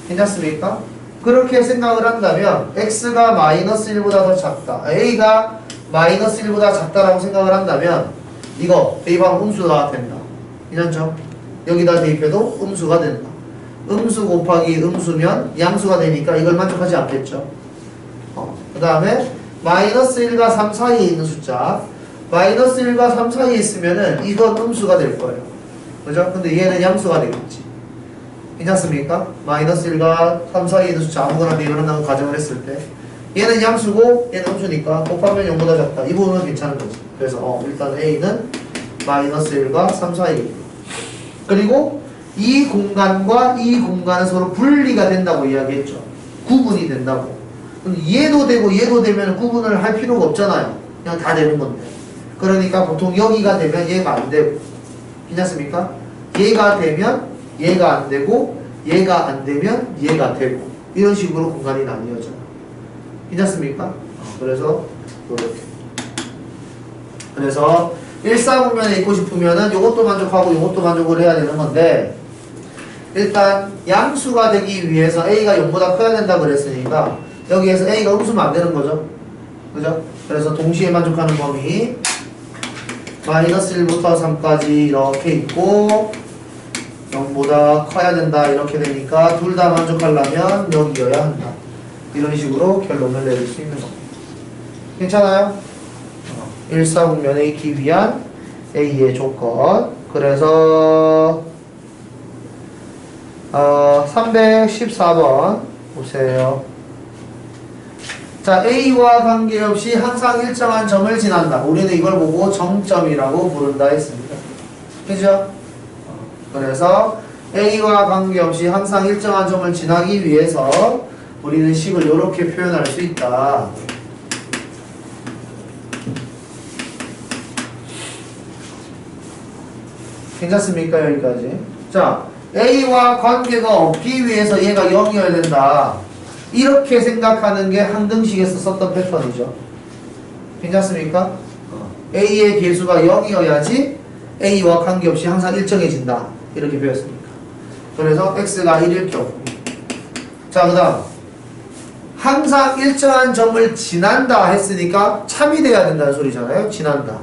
괜찮습니까? 그렇게 생각을 한다면 x가 마이너스 1보다 더 작다, a가 마이너스 1보다 작다라고 생각을 한다면 이거 A방 음수가 된다. 괜찮죠? 여기다 대입해도 음수가 된다. 음수 곱하기 음수면 양수가 되니까 이걸 만족하지 않겠죠. 그 다음에 마이너스 1과 3 사이에 있는 숫자, 마이너스 1과 3 사이에 있으면은 이건 음수가 될 거예요. 그죠? 근데 얘는 양수가 되겠지. 괜찮습니까? 마이너스 1과 3 사이에 있는 숫자 아무거나 비교한다고 가정을 했을 때 얘는 양수고 얘는 음수니까 곱하면 0보다 작다. 이 부분은 괜찮은 거지. 그래서 일단 A는 마이너스 1과 3 사이에 있고, 그리고 이 공간과 이 공간은 서로 분리가 된다고 이야기했죠. 구분이 된다고. 얘도 되고 얘도 되면 구분을 할 필요가 없잖아요. 그냥 다 되는 건데. 그러니까 보통 여기가 되면 얘가 안 되고, 괜찮습니까? 얘가 되면 얘가 안 되고, 얘가 안 되면 얘가 되고, 이런 식으로 공간이 나뉘어져요. 괜찮습니까? 그래서 이렇게. 그래서 1사분면에 있고 싶으면은 요것도 만족하고 요것도 만족을 해야 되는 건데, 일단 양수가 되기 위해서 A가 0보다 커야 된다 그랬으니까 여기에서 A가 음수면 안 되는 거죠. 그죠? 그래서 동시에 만족하는 범위 마이너스 1부터 3까지 이렇게 있고 0보다 커야 된다 이렇게 되니까 둘 다 만족하려면 여기여야 한다. 이런 식으로 결론을 내릴 수 있는 겁니다. 괜찮아요? 1사분면에 있기 위한 A의 조건. 그래서 314번 보세요. 자, A와 관계없이 항상 일정한 점을 지난다. 우리는 이걸 보고 정점이라고 부른다 했습니다. 그죠? 그래서 A와 관계없이 항상 일정한 점을 지나기 위해서 우리는 식을 이렇게 표현할 수 있다. 괜찮습니까? 여기까지. 자, A와 관계가 없기 위해서 얘가 0이어야 된다. 이렇게 생각하는 게 항등식에서 썼던 패턴이죠. 괜찮습니까? A의 개수가 0이어야지 A와 관계없이 항상 일정해진다. 이렇게 배웠습니다. 그래서 X가 1일 경우. 자, 그 다음 항상 일정한 점을 지난다 했으니까 참이 돼야 된다는 소리잖아요. 지난다.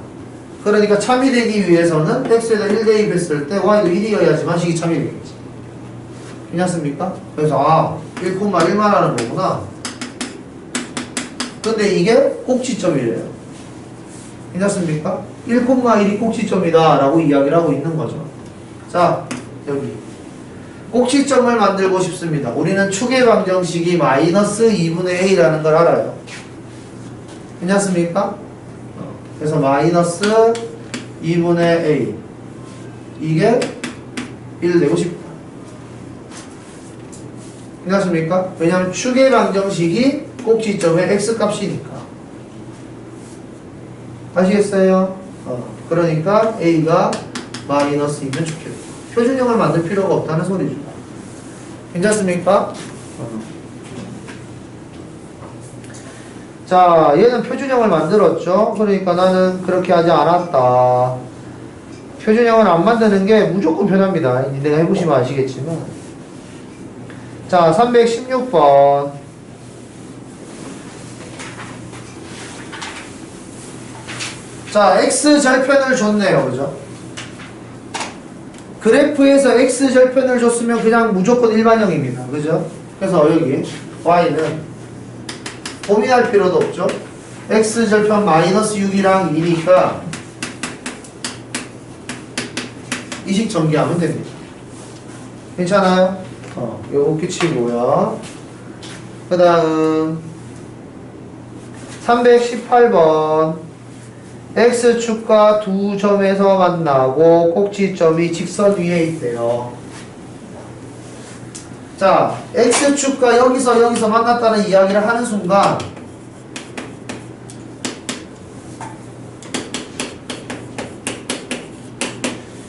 그러니까 참이 되기 위해서는 X에다 1 대입했을 때 Y도 1이어야지만 식이 참이 되겠지. 괜찮습니까? 그래서 1,1만 하는 거구나. 근데 이게 꼭지점이래요. 괜찮습니까? 1,1이 꼭지점이다 라고 이야기를 하고 있는 거죠. 자, 여기 꼭지점을 만들고 싶습니다. 우리는 축의 방정식이 마이너스 2분의 a라는 걸 알아요. 괜찮습니까? 그래서 마이너스 2분의 a 이게 1 내고 싶다. 괜찮습니까? 왜냐하면 축의 방정식이 꼭지점의 x값이니까. 아시겠어요? 그러니까 a가 마이너스 2면 좋겠다. 표준형을 만들 필요가 없다는 소리죠. 괜찮습니까? 자, 얘는 표준형을 만들었죠. 그러니까 나는 그렇게 하지 않았다. 표준형을 안 만드는 게 무조건 편합니다. 내가 해보시면 아시겠지만. 자, 316번. 자, x절편을 줬네요. 그죠? 그래프에서 x절편을 줬으면 그냥 무조건 일반형입니다. 그죠? 그래서 여기 y는 고민할 필요도 없죠. x절편 마이너스 6이랑 2니까 이식 전개하면 됩니다. 괜찮아요? 요거 끼치고요. 그 다음 318번 x축과 두 점에서 만나고 꼭지점이 직선 위에 있대요. 자, x축과 여기서 만났다는 이야기를 하는 순간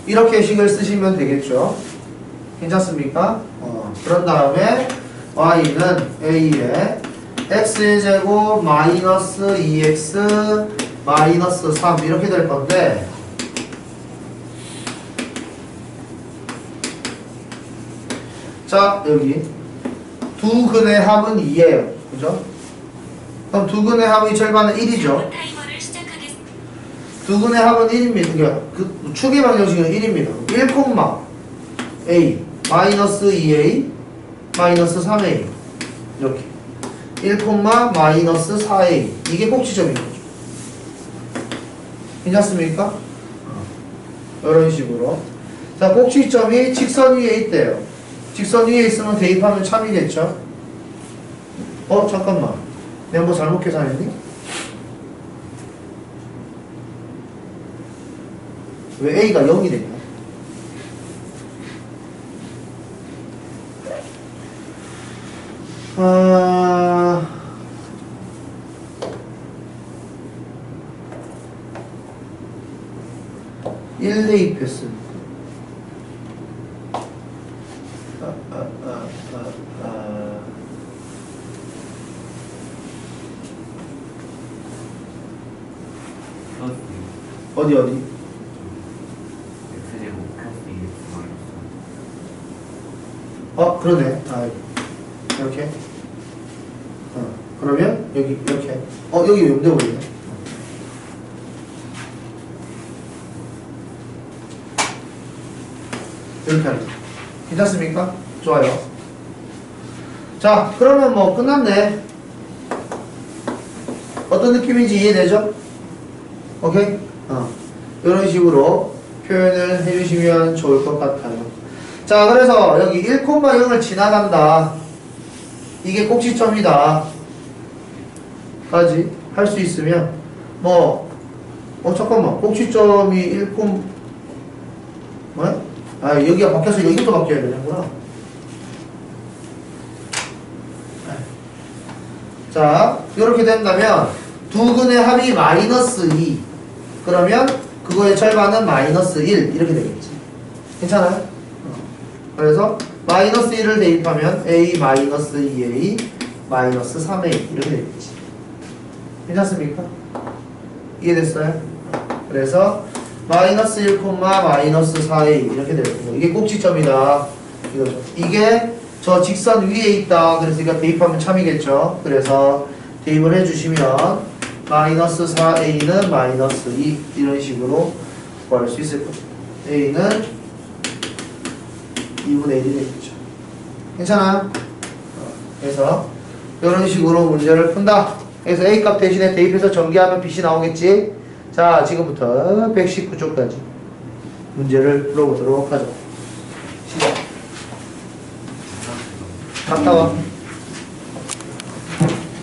이렇게 식을 쓰시면 되겠죠. 괜찮습니까? 그런 다음에 y는 a에 x의 제곱 마이너스 2x 마이너스 3 이렇게 될 건데, 자, 여기 두 근의 합은 2예요. 그죠? 그럼 두 근의 합의 절반은 1이죠. 두 근의 합은 1입니다. 그러니까 그 축의 방정식은 1입니다. 1, a 마이너스 2a 마이너스 3a 이렇게 1, 마이너스 4a 이게 꼭지점인 거죠. 괜찮습니까? 이런 식으로. 자, 꼭지점이 직선 위에 있대요. 직선 위에 있으면 대입하면 참이겠죠? 잠깐만. 내가 뭐 잘못 계산했니? 왜 a가 0이 됐냐? 아... 1 대입했으니까. 어디? 그러네. 이렇게. 그러면 여기 이렇게. 여기 왜 옮겨버리네? 이렇게 하는. 괜찮습니까? 좋아요. 자, 그러면 뭐 끝났네. 어떤 느낌인지 이해되죠? 오케이? 이런 식으로 표현을 해주시면 좋을 것 같아요. 자, 그래서 여기 1,0을 지나간다. 이게 꼭지점이다. 까지 할 수 있으면 잠깐만. 꼭지점이 1, 뭐? 여기가 바뀌어서 여기부터 바뀌어야 되는구나. 자, 이렇게 된다면 두 근의 합이 마이너스 2. 그러면 그거의 절반은 마이너스 1 이렇게 되겠지. 괜찮아요? 그래서 마이너스 1을 대입하면 a 마이너스 2a 마이너스 3a 이렇게 되겠지. 괜찮습니까? 이해됐어요? 그래서 마이너스 1, 마이너스 4a 이렇게 되거든요. 이게 꼭지점이다. 이거죠. 이게 저 직선 위에 있다. 그래서 이거 대입하면 참이겠죠. 그래서 대입을 해주시면 마이너스 4a는 마이너스 2 이런 식으로 구할 수 있을 겁니다. a는 2분의 1이 되겠죠. 괜찮아? 그래서 이런 식으로 문제를 푼다. 그래서 A값 대신에 대입해서 전개하면 B이 나오겠지? 자, 지금부터 119쪽까지 문제를 풀어보도록 하죠. 시작. 갔다 와.